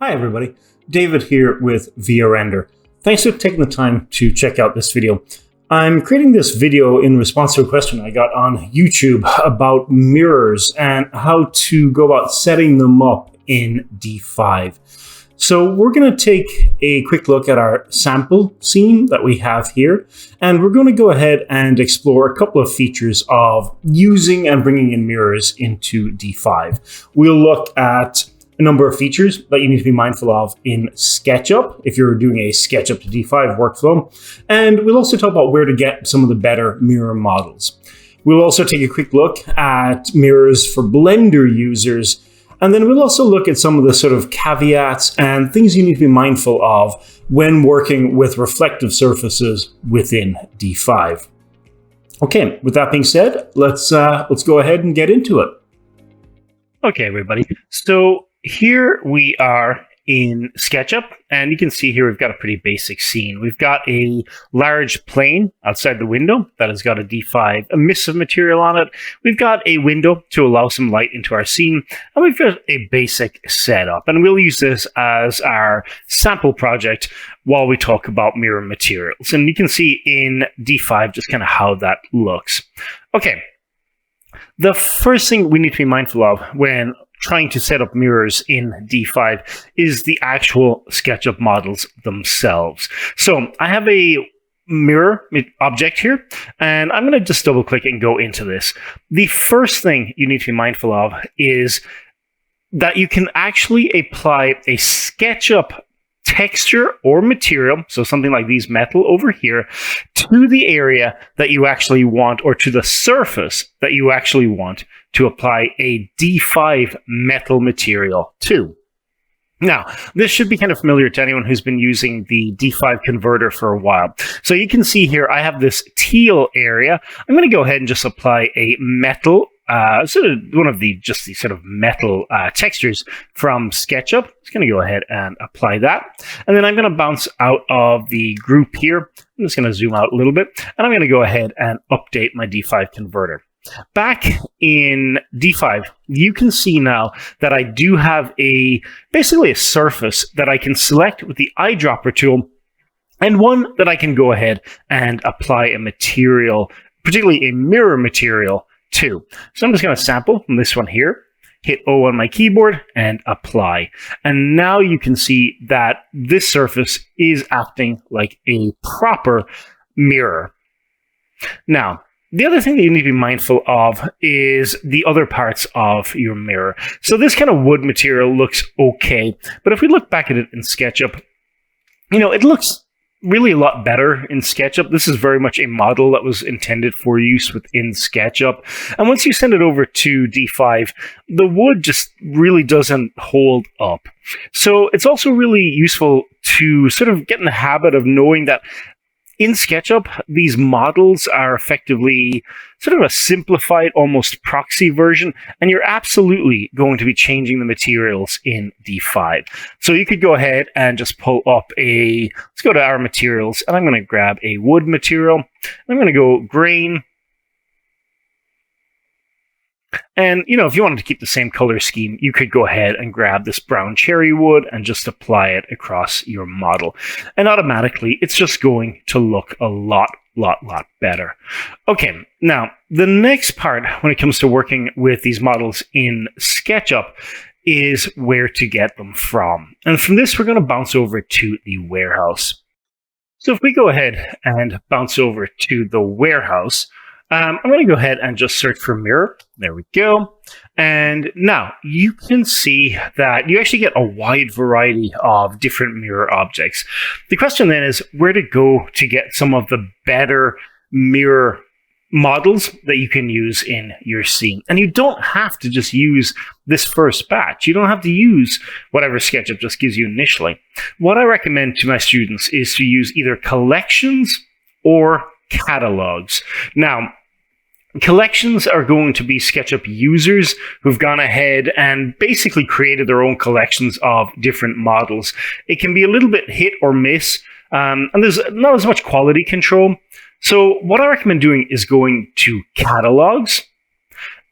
Hi everybody, David here with VRender. Thanks for taking the time to check out this video. I'm creating this video in response to a question I got on YouTube about mirrors and how to go about setting them up in D5. So we're going to take a quick look at our sample scene that we have here, and we're going to go ahead and explore a couple of features of using and bringing in mirrors into D5. We'll look at a number of features that you need to be mindful of in SketchUp if you're doing a SketchUp to D5 workflow. And we'll also talk about where to get some of the better mirror models. We'll also take a quick look at mirrors for Blender users. And then we'll also look at some of the sort of caveats and things you need to be mindful of when working with reflective surfaces within D5. Okay, with that being said, let's go ahead and get into it. Okay, everybody. So here we are in SketchUp, and you can see here we've got a pretty basic scene. We've got a large plane outside the window that has got a D5 emissive material on it. We've got a window to allow some light into our scene, and we've got a basic setup. And we'll use this as our sample project while we talk about mirror materials. And you can see in D5 just kind of how that looks. Okay, the first thing we need to be mindful of when trying to set up mirrors in D5 is the actual SketchUp models themselves. So I have a mirror object here, and I'm going to just double click and go into this. The first thing you need to be mindful of is that you can actually apply a SketchUp texture or material, so something like these metal over here, to the area that you actually want, or to the surface that you actually want to apply a D5 metal material to. Now, this should be kind of familiar to anyone who's been using the D5 converter for a while. So you can see here, I have this teal area. I'm going to go ahead and just apply a metal, sort of one of the sort of metal textures from SketchUp. Just going to go ahead and apply that. And then I'm going to bounce out of the group here. I'm just going to zoom out a little bit, and I'm going to go ahead and update my D5 converter. Back in D5, you can see now that I do have basically a surface that I can select with the eyedropper tool, and one that I can go ahead and apply a material, particularly a mirror material, to. So I'm just going to sample from this one here, hit O on my keyboard, and apply. And now you can see that this surface is acting like a proper mirror. Now, the other thing that you need to be mindful of is the other parts of your mirror. So this kind of wood material looks okay, but if we look back at it in SketchUp, you know, it looks really a lot better in SketchUp. This is very much a model that was intended for use within SketchUp. And once you send it over to D5, the wood just really doesn't hold up. So it's also really useful to sort of get in the habit of knowing that in SketchUp, these models are effectively sort of a simplified, almost proxy version, and you're absolutely going to be changing the materials in D5. So you could go ahead and just pull up let's go to our materials, and I'm going to grab a wood material. I'm going to go grain. And, you know, if you wanted to keep the same color scheme, you could go ahead and grab this brown cherry wood and just apply it across your model. And automatically, it's just going to look a lot better. Okay, now, the next part when it comes to working with these models in SketchUp is where to get them from. And from this, we're going to bounce over to the warehouse. So if we go ahead and bounce over to the warehouse, I'm going to go ahead and just search for mirror. There we go. And now you can see that you actually get a wide variety of different mirror objects. The question then is where to go to get some of the better mirror models that you can use in your scene. And you don't have to just use this first batch. You don't have to use whatever SketchUp just gives you initially. What I recommend to my students is to use either collections or catalogs. Now, collections are going to be SketchUp users who've gone ahead and basically created their own collections of different models. It can be a little bit hit or miss, and there's not as much quality control. So what I recommend doing is going to catalogs,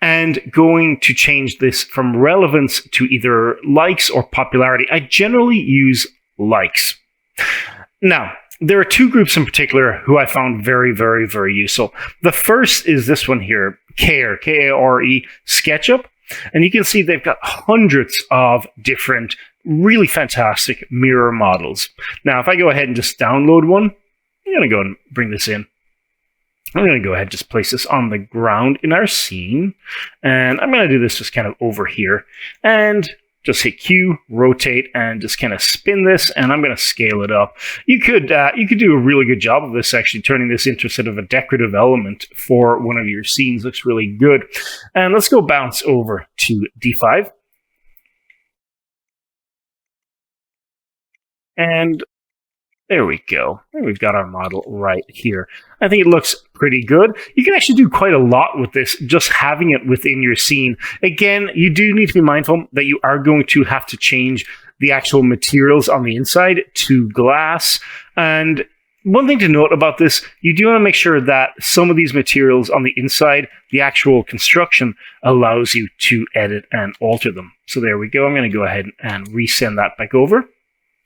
and going to change this from relevance to either likes or popularity. I generally use likes. Now, there are two groups in particular who I found very, very, very useful. The first is this one here, Care, K-A-R-E, SketchUp. And you can see they've got hundreds of different, really fantastic mirror models. Now, if I go ahead and just download one, I'm going to go and bring this in. I'm going to go ahead and just place this on the ground in our scene. And I'm going to do this just kind of over here. And just hit Q, rotate, and just kind of spin this, and I'm going to scale it up. You could do a really good job of this, actually, turning this into sort of a decorative element for one of your scenes. Looks really good. And let's go bounce over to D5. And there we go. We've got our model right here. I think it looks pretty good. You can actually do quite a lot with this, just having it within your scene. Again, you do need to be mindful that you are going to have to change the actual materials on the inside to glass. And one thing to note about this, you do want to make sure that some of these materials on the inside, the actual construction, allows you to edit and alter them. So there we go. I'm going to go ahead and resend that back over.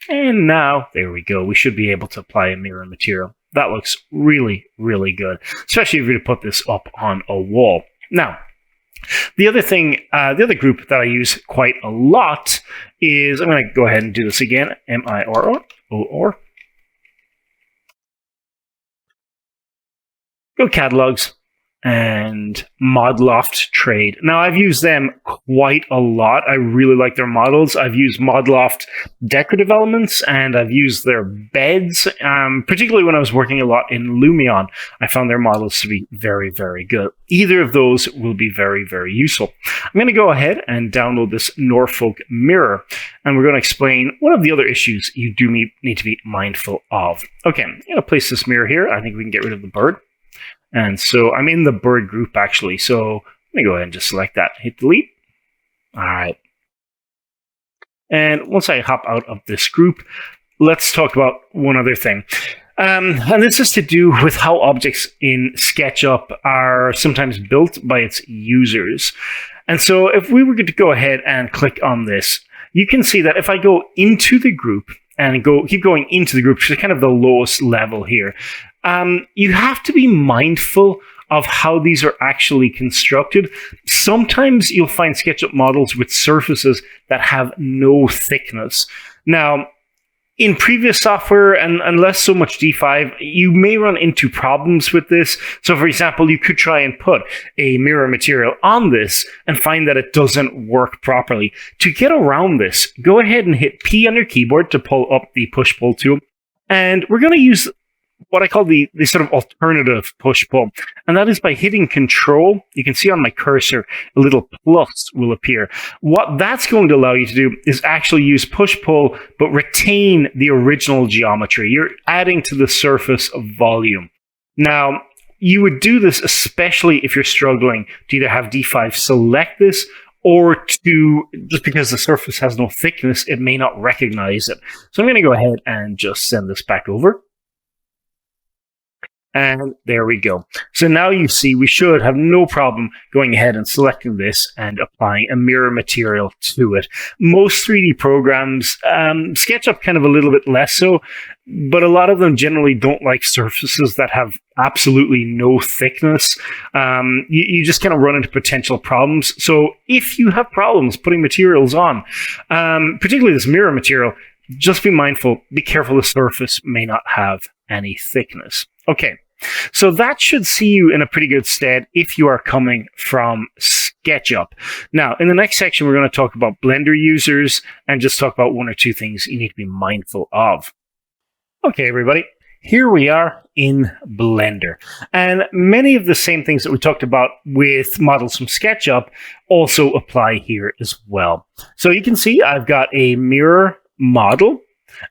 And now, there we go. We should be able to apply a mirror material. That looks really, really good, especially if you put this up on a wall. Now, the other thing, the other group that I use quite a lot is, I'm going to go ahead and do this again, M-I-R-R-O-R. Go catalogs and Modloft Trade. Now, I've used them quite a lot. I really like their models. I've used Modloft decorative elements, and I've used their beds, particularly when I was working a lot in Lumion. I found their models to be very, very good. Either of those will be very, very useful. I'm going to go ahead and download this Norfolk mirror, and we're going to explain one of the other issues you do need to be mindful of. Okay, I'm going to place this mirror here. I think we can get rid of the bird. And so I'm in the bird group, actually. So let me go ahead and just select that. Hit delete. All right. And once I hop out of this group, let's talk about one other thing. And this is to do with how objects in SketchUp are sometimes built by its users. And so if we were to go ahead and click on this, you can see that if I go into the group and keep going into the group, which is kind of the lowest level here, you have to be mindful of how these are actually constructed. Sometimes you'll find SketchUp models with surfaces that have no thickness. Now, in previous software, and less so much D5, you may run into problems with this. So, for example, you could try and put a mirror material on this and find that it doesn't work properly. To get around this, go ahead and hit P on your keyboard to pull up the push-pull tool. And we're going to use what I call the sort of alternative push-pull. And that is by hitting Control. You can see on my cursor, a little plus will appear. What that's going to allow you to do is actually use push-pull, but retain the original geometry. You're adding to the surface of volume. Now, you would do this especially if you're struggling to either have D5 select this, or just because the surface has no thickness, it may not recognize it. So I'm going to go ahead and just send this back over. And there we go. So now you see we should have no problem going ahead and selecting this and applying a mirror material to it. Most 3D programs, SketchUp kind of a little bit less so, but a lot of them generally don't like surfaces that have absolutely no thickness. You just kind of run into potential problems. So if you have problems putting materials on, particularly this mirror material, just be mindful, be careful the surface may not have any thickness. Okay. So that should see you in a pretty good stead if you are coming from SketchUp. Now, in the next section, we're going to talk about Blender users and just talk about one or two things you need to be mindful of. Okay, everybody, here we are in Blender. And many of the same things that we talked about with models from SketchUp also apply here as well. So you can see I've got a mirror model.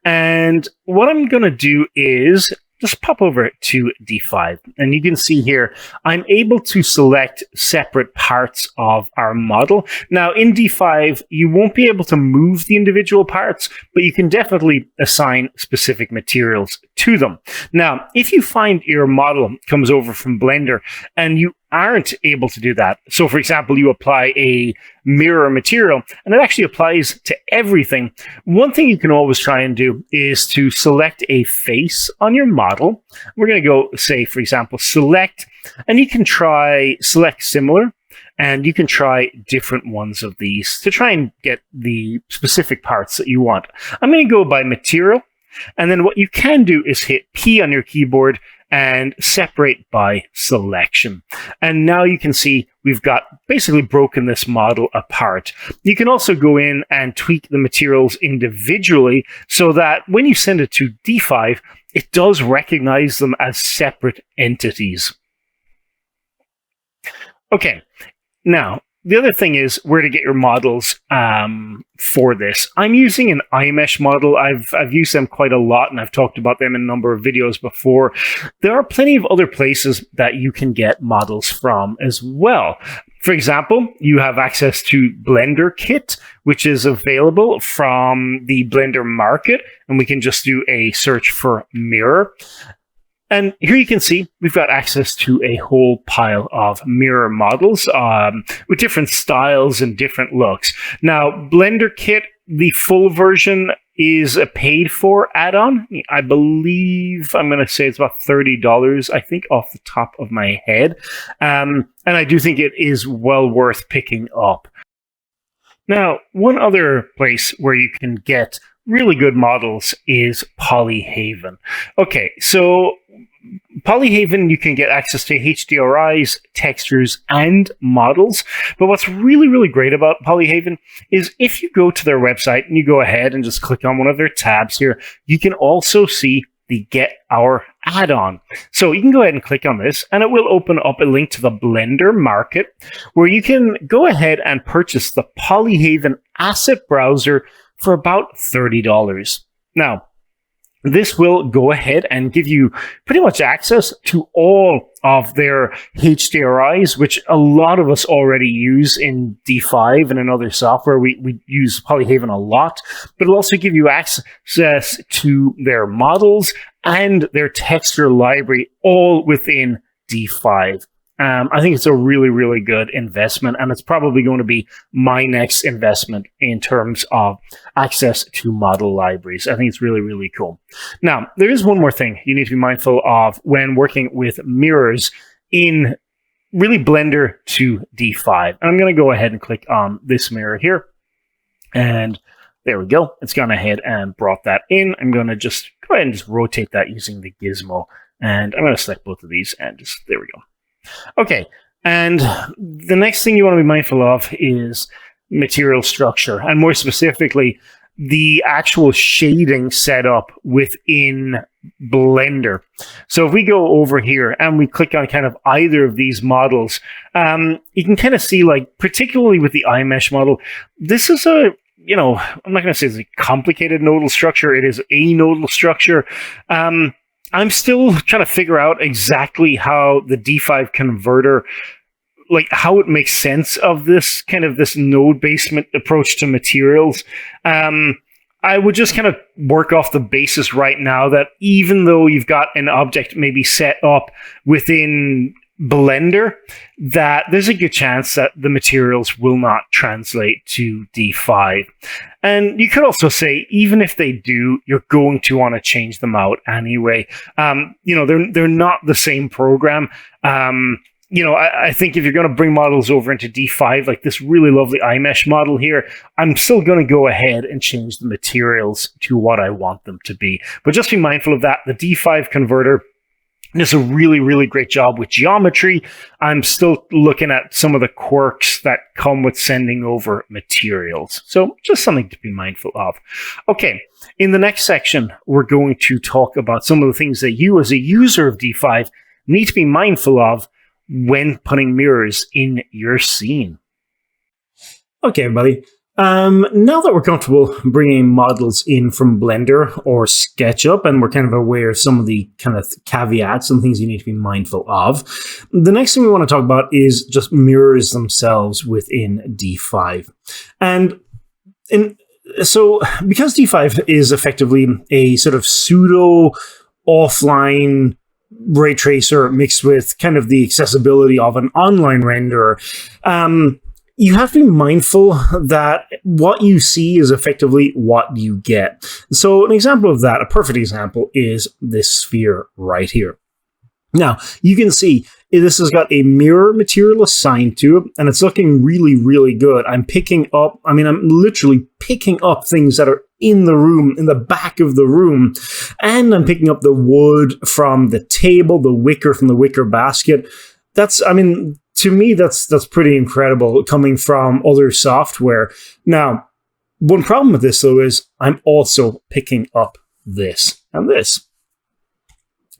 And what I'm going to do is just pop over to D5, and you can see here, I'm able to select separate parts of our model. Now, in D5, you won't be able to move the individual parts, but you can definitely assign specific materials to them. Now, if you find your model comes over from Blender, and you aren't able to do that. So for example, you apply a mirror material and it actually applies to everything. One thing you can always try and do is to select a face on your model. We're going to go, say, for example, select, and you can try select similar, and you can try different ones of these to try and get the specific parts that you want. I'm going to go by material, and then what you can do is hit P on your keyboard and separate by selection. And now you can see we've got basically broken this model apart. You can also go in and tweak the materials individually so that when you send it to D5, it does recognize them as separate entities. Okay, now the other thing is where to get your models for this. I'm using an iMesh model. I've used them quite a lot, and I've talked about them in a number of videos before. There are plenty of other places that you can get models from as well. For example, you have access to Blender Kit, which is available from the Blender Market, and we can just do a search for mirror. And here you can see we've got access to a whole pile of mirror models with different styles and different looks. Now, Blender Kit, the full version, is a paid-for add-on. I believe I'm going to say it's about $30, I think, off the top of my head. And I do think it is well worth picking up. Now, one other place where you can get really good models is Polyhaven. Okay, so Polyhaven, you can get access to HDRIs, textures, and models. But what's really, really great about Polyhaven is if you go to their website and you go ahead and just click on one of their tabs here, you can also see the Get Our add-on. So you can go ahead and click on this, and it will open up a link to the Blender Market, where you can go ahead and purchase the Polyhaven Asset Browser for about $30. Now, this will go ahead and give you pretty much access to all of their HDRIs, which a lot of us already use in D5 and in other software. We use Polyhaven a lot, but it'll also give you access to their models and their texture library all within D5. I think it's a really, really good investment, and it's probably going to be my next investment in terms of access to model libraries. I think it's really, really cool. Now, there is one more thing you need to be mindful of when working with mirrors in really Blender to D5. And I'm going to go ahead and click on this mirror here, and there we go. It's gone ahead and brought that in. I'm going to just go ahead and just rotate that using the gizmo, and I'm going to select both of these, and just there we go. Okay, and the next thing you want to be mindful of is material structure, and more specifically, the actual shading setup within Blender. So if we go over here and we click on kind of either of these models, you can kind of see, like, particularly with the iMesh model, this is a, you know, I'm not going to say it's a complicated nodal structure. It is a nodal structure. I'm still trying to figure out exactly how the D5 converter, like how it makes sense of this kind of this node basement approach to materials. I would just kind of work off the basis right now that even though you've got an object maybe set up within Blender, that there's a good chance that the materials will not translate to D5. And you could also say, even if they do, you're going to want to change them out anyway. You know, they're not the same program. You know, I think if you're going to bring models over into D5, like this really lovely iMesh model here, I'm still going to go ahead and change the materials to what I want them to be. But just be mindful of that. The D5 converter does a really, really great job with geometry. I'm still looking at some of the quirks that come with sending over materials. So just something to be mindful of. Okay, in the next section, we're going to talk about some of the things that you as a user of D5 need to be mindful of when putting mirrors in your scene. Okay, everybody. Now that we're comfortable bringing models in from Blender or SketchUp, and we're kind of aware of some of the kind of caveats and things you need to be mindful of, the next thing we want to talk about is just mirrors themselves within D5. And so because D5 is effectively a sort of pseudo offline ray tracer mixed with kind of the accessibility of an online renderer. You have to be mindful that what you see is effectively what you get. So an example of that, a perfect example, is this sphere right here. Now, you can see this has got a mirror material assigned to it, and it's looking really, really good. I'm literally picking up things that are in the room, in the back of the room, and I'm picking up the wood from the table, the wicker from the wicker basket. To me, that's pretty incredible coming from other software. Now, one problem with this, though, is I'm also picking up this and this.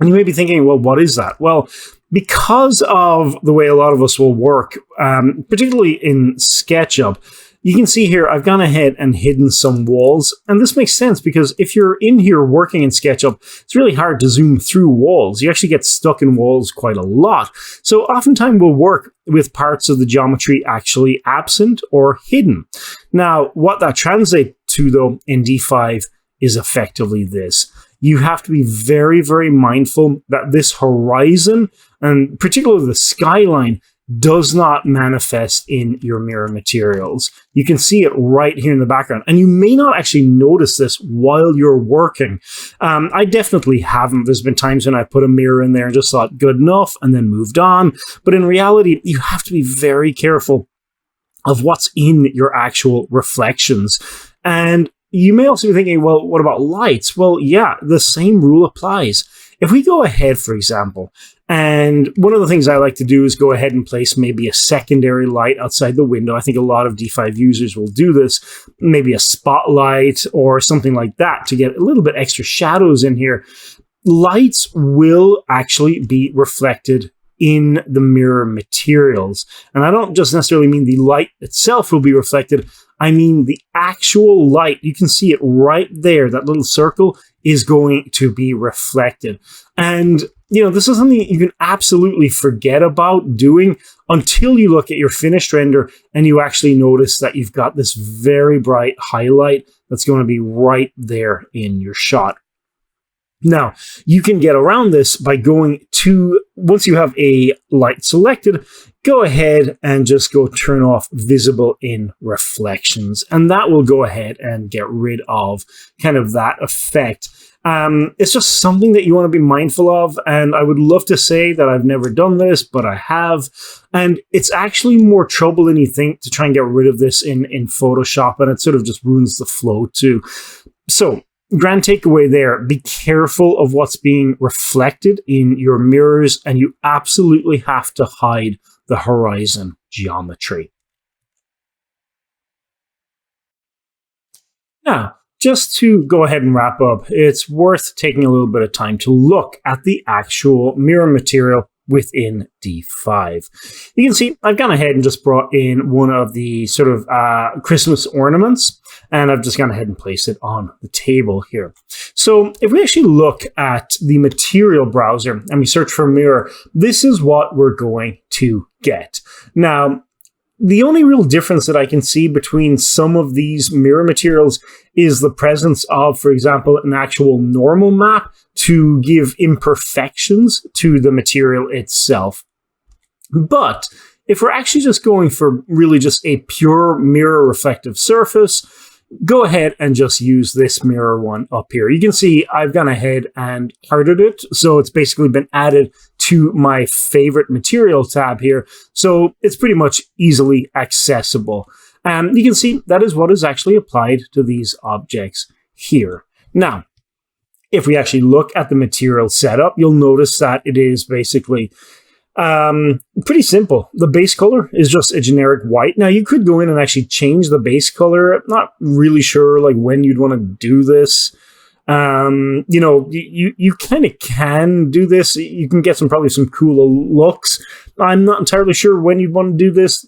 And you may be thinking, well, what is that? Well, because of the way a lot of us will work, particularly in SketchUp, you can see here I've gone ahead and hidden some walls. And this makes sense because if you're in here working in SketchUp, it's really hard to zoom through walls. You actually get stuck in walls quite a lot. So oftentimes we'll work with parts of the geometry actually absent or hidden. Now, what that translates to, though, in D5 is effectively this. You have to be very, very mindful that this horizon, and particularly the skyline, does not manifest in your mirror materials. You can see it right here in the background, and you may not actually notice this while you're working. I definitely haven't. There's been times when I put a mirror in there and just thought good enough and then moved on. But in reality, you have to be very careful of what's in your actual reflections. And you may also be thinking, well, what about lights? Well, yeah, the same rule applies. If we go ahead, for example, and one of the things I like to do is go ahead and place maybe a secondary light outside the window. I think a lot of D5 users will do this, maybe a spotlight or something like that to get a little bit extra shadows in here. Lights will actually be reflected in the mirror materials. And I don't just necessarily mean the light itself will be reflected. I mean the actual light. You can see it right there. That little circle is going to be reflected. And, this is something you can absolutely forget about doing until you look at your finished render and you actually notice that you've got this very bright highlight that's going to be right there in your shot. Now, you can get around this by going to, once you have a light selected, go ahead and just go turn off visible in reflections. And that will go ahead and get rid of kind of that effect. It's just something that you want to be mindful of. And I would love to say that I've never done this, but I have. And it's actually more trouble than you think to try and get rid of this in Photoshop. And it sort of just ruins the flow too. So, grand takeaway there, be careful of what's being reflected in your mirrors, and you absolutely have to hide the horizon geometry. Now, just to go ahead and wrap up, it's worth taking a little bit of time to look at the actual mirror material within D5. You can see I've gone ahead and just brought in one of the sort of Christmas ornaments, and I've just gone ahead and placed it on the table here. So if we actually look at the material browser and we search for mirror, this is what we're going to get. Now, the only real difference that I can see between some of these mirror materials is the presence of, for example, an actual normal map to give imperfections to the material itself. But if we're actually just going for really just a pure mirror reflective surface, go ahead and just use this mirror one up here. You can see I've gone ahead and hardened it, so it's basically been added to my favorite material tab here, so it's pretty much easily accessible. You can see that is what is actually applied to these objects here. Now, if we actually look at the material setup, you'll notice that it is basically pretty simple. The base color is just a generic white. Now, you could go in and actually change the base color. I'm not really sure like when you'd want to do this. You kind of can do this. You can get probably some cooler looks. I'm not entirely sure when you'd want to do this,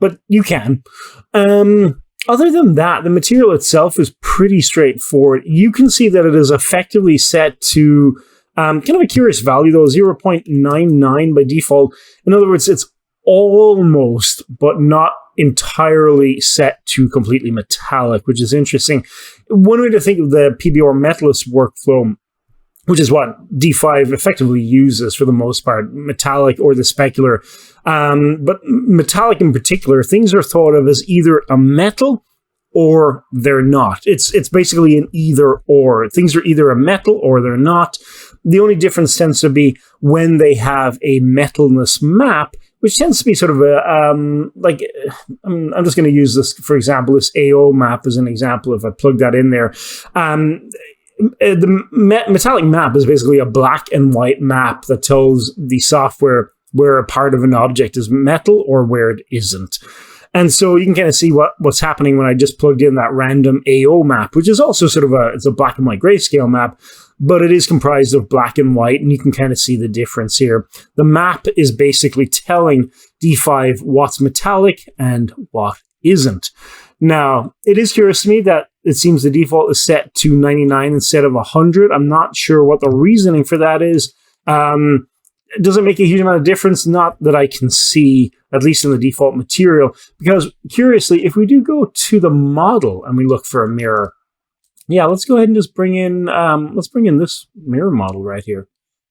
but you can. Other than that, the material itself is pretty straightforward. You can see that it is effectively set to kind of a curious value, though, 0.99 by default. In other words, it's almost, but not entirely set to completely metallic, which is interesting. One way to think of the PBR Metalist workflow which is what D5 effectively uses for the most part, metallic or the specular. But metallic in particular, things are thought of as either a metal or they're not. It's basically an either or. Things are either a metal or they're not. The only difference tends to be when they have a metalness map, which tends to be sort of a, I'm just going to use this, for example, this AO map as an example, if I plug that in there. The metallic map is basically a black and white map that tells the software where a part of an object is metal or where it isn't. And so you can kind of see what's happening when I just plugged in that random AO map, which is also sort of it's a black and white grayscale map, but it is comprised of black and white, and you can kind of see the difference here. The map is basically telling D5 what's metallic and what isn't. Now, it is curious to me that it seems the default is set to 99 instead of 100. I'm not sure what the reasoning for that is. It doesn't make a huge amount of difference, not that I can see, at least in the default material, because curiously, if we do go to the model and we look for a mirror, yeah, let's go ahead and just bring in, this mirror model right here.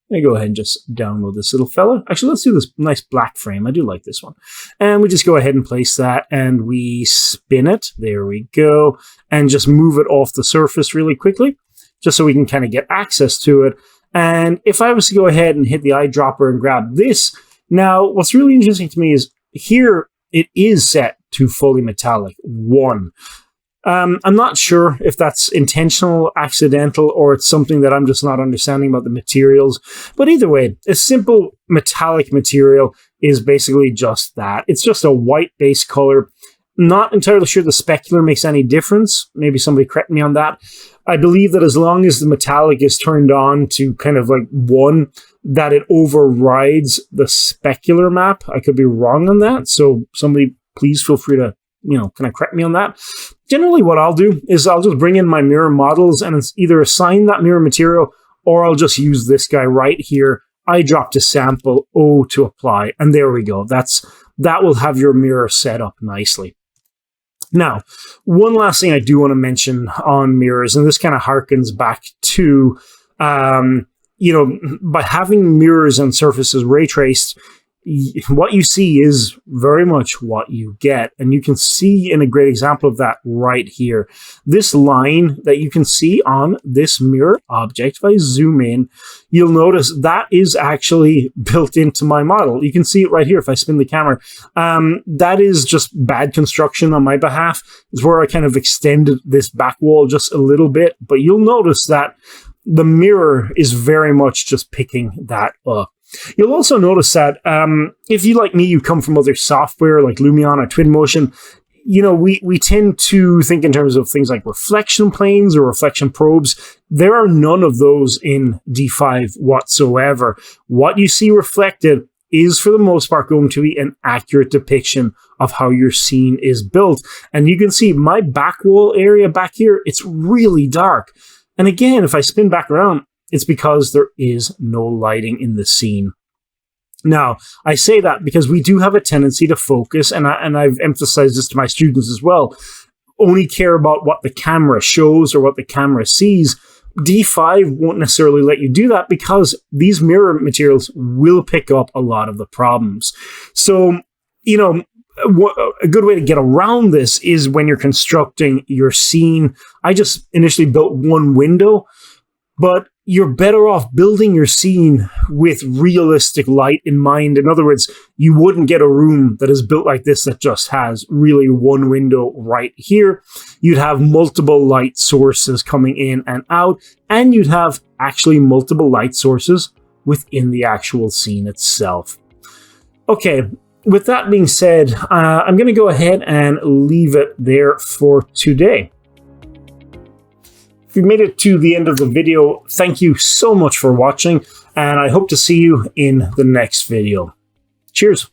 Let me go ahead and just download this little fella. Actually, let's do this nice black frame. I do like this one. And we just go ahead and place that and we spin it. There we go. And just move it off the surface really quickly, just so we can kind of get access to it. And if I was to go ahead and hit the eyedropper and grab this, now what's really interesting to me is here it is set to fully metallic 1. I'm not sure if that's intentional, accidental, or it's something that I'm just not understanding about the materials. But either way, a simple metallic material is basically just that. It's just a white base color. Not entirely sure the specular makes any difference. Maybe somebody correct me on that. I believe that as long as the metallic is turned on to kind of like 1, that it overrides the specular map. I could be wrong on that. So somebody please feel free to, kind of correct me on that. Generally what I'll do is I'll just bring in my mirror models and it's either assign that mirror material or I'll just use this guy right here. Eyedrop to sample, O to apply. And there we go. That will have your mirror set up nicely. Now, one last thing I do want to mention on mirrors, and this kind of harkens back to, by having mirrors and surfaces ray traced, what you see is very much what you get. And you can see in a great example of that right here. This line that you can see on this mirror object, if I zoom in, you'll notice that is actually built into my model. You can see it right here if I spin the camera. That is just bad construction on my behalf. It's where I kind of extended this back wall just a little bit, but you'll notice that the mirror is very much just picking that up. You'll also notice that if you, like me, you come from other software like Lumion or Twinmotion, we tend to think in terms of things like reflection planes or reflection probes. There are none of those in D5 whatsoever. What you see reflected is, for the most part, going to be an accurate depiction of how your scene is built. And you can see my back wall area back here, it's really dark. And again, if I spin back around, it's because there is no lighting in the scene. Now, I say that because we do have a tendency to focus, and I've emphasized this to my students as well, only care about what the camera shows or what the camera sees. D5 won't necessarily let you do that because these mirror materials will pick up a lot of the problems. So, a good way to get around this is when you're constructing your scene. I just initially built one window, but you're better off building your scene with realistic light in mind. In other words, you wouldn't get a room that is built like this that just has really one window right here. You'd have multiple light sources coming in and out, and you'd have actually multiple light sources within the actual scene itself. Okay, with that being said, I'm going to go ahead and leave it there for today. If you made it to the end of the video, thank you so much for watching, and I hope to see you in the next video. Cheers.